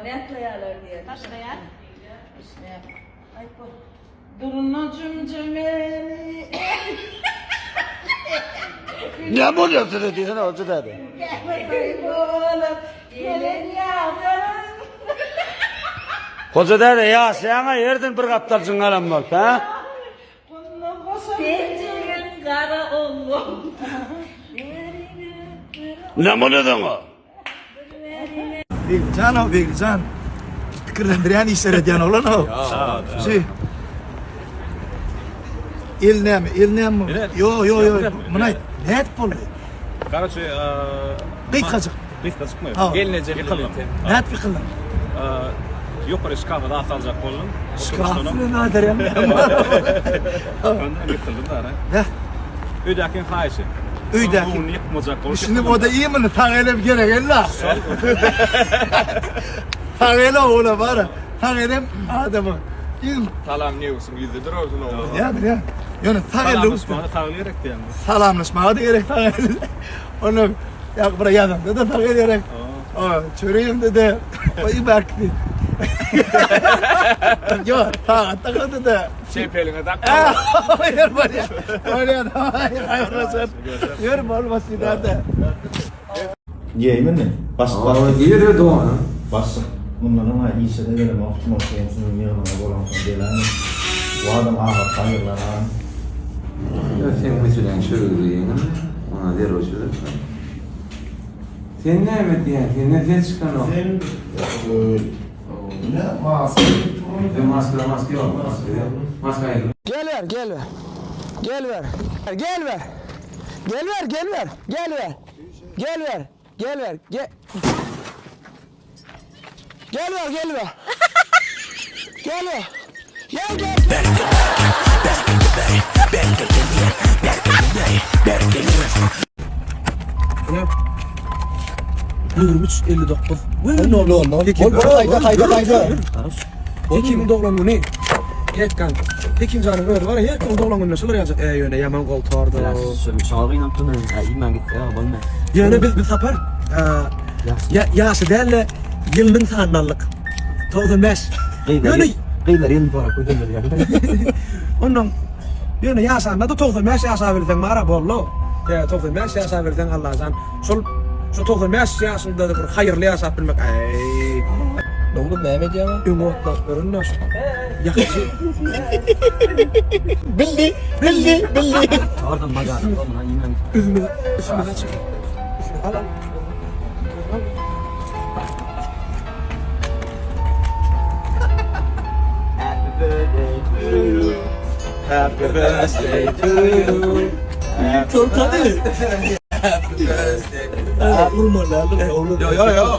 ne etleyeler diye. Taşlayan. İşte. Ay bu. Durunacım cemeli. Ne buluyorsun diyorsun hoca dedi. Gelin yavrum. Hoca dedi ya sana yerden bir kaptarsın alam bak ha. Pencerin kara oğlum. Ne buluyordun o? Bilcan o Bilcan. Kırındıran işler diyen olan o. Şey. İlnem mi? Yo. Buna net bul. Короче, Kıyık kazık. Kıyık mı? Gelinecek net bir kılın. Yukarı şkafı da salacak oldum. Şkafını nadir ya. Ondan getirdim da. Ne? Ödekin hayşı. Öydeki. Onu yıkmayacak oldu. Şimdi bu da iyi mi? Tağelem gerek ella. Tağelem oğla var. Tağelem adamı. Salam ne olsun yüzde durursun oğlum. Ya. Yani tağelem. Salamlaşmada tağlayarak da yani. Salamlaşmaya da gerek tağelem. Onu ya buraya yazdım da tağelem gerek. Çöreğim dedi. O iyi berkti. Yok, takıldı da. Çepeline tak. Hayır var ya. Hayır hayır. Yer bol basitade. Yemin mi? Bas. Geliyor doğan. Bas. Bunlar ama iyisi de böyle mahkum olsun yanına bolan falan bu adam ağır hayırlar ha. Ya sen mesela şöyle diyeyim. Ona der o şöyle. Sen ne mi diyen? Sen ne ses çıkan o? Ne maske? Maske yok. Maske yok. Gel ver. Gel ver. Gel ver. Ya. 23:59. Ne oldu? Kayda. Ekim doğum günü. Yetkan. Ekim canım öyle var ya. Yetkan doğum günü nasıl olacak? Yöne yaman koltuğarda. Şalgın yaptın iman gitti ya bolma. Yöne biz sapar. Yaşı derle yılın sanallık. 95. Yöne Qeyler yıl para koydum yani. onun yöne yaşanda da 95 yaşa verden mara bollo. Ya 95 yaşa verden Allah'tan. Şu 95 yaşında da bir hayırlı yaşa bilmek. Oğlum Mehmet ya. Umutlar nasıl? Yakıcı. Bildi. Oradan magar. Oğlum iman. Üzümü açık. Al. Happy birthday to you. Çok tadı. Happy birthday. Vurmalar oğlum. Yo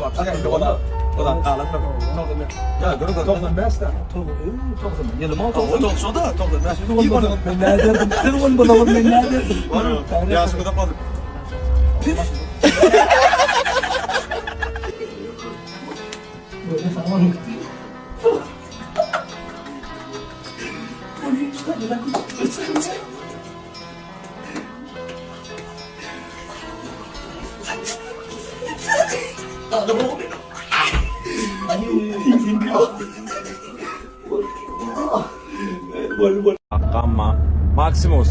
bak sen odan kalan bak. Ya görün de 95 de. Yılım oldu. O 90 da 95. Ben nereden? Sen onu bana ben nereden? Ya şurada kaldı. Böyle falan. Ama Maximus.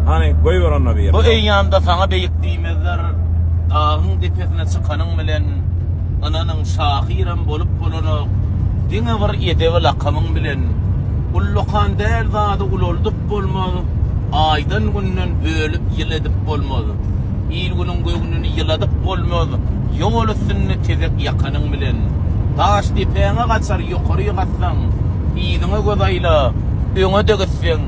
Hani koyuver onu bir. Bu eyyanda sana beyikdiğimizler dağın tepesine çıkanın bilen ananın şahiren bolup bolunu dine var edevi lakamın bilen ullukan der zadı uloldup bolmadı aydan günden bölüp yıl edip bolmadı il günün göğününü yıladıp bolmadı yol üstünü tezek yakanın bilen taş tepene kaçar yukarıya katsan iyidine gözayla öne de gitsen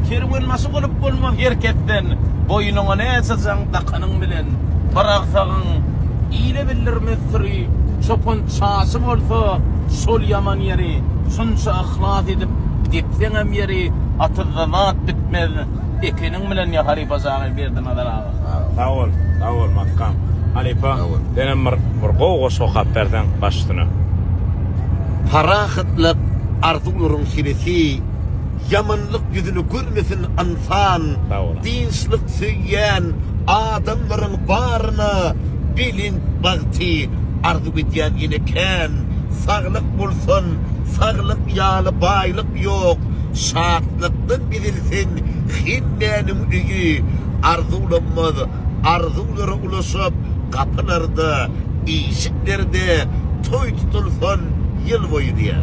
kerwen masuk olup bolmaz herketten boynuna ne esasan takanın bilen bıraksağın iyile bildirmezsiri çopan çası olsa sol yaman yeri şunca ahlat edip dipsenem yeri atızavat bitmez ekinin bilen yahari pazarı birden adar ağa Tavul makam Halipa denem murgoğu sokap berden baştına Parakıtlık arzulurun silesi yamanlık yüzünü görmesin ansan dinslik söyleyen adamların barına bilin vakti arzu ediyen yine ken sağlık bulsun, sağlık yağlı baylık yok. Şaatlıktan bililsin, hinnenin üyü, arzulamaz, arzulara ulaşıp, kapılarda, iyişiklerde toy tutulsun yıl boyu diye.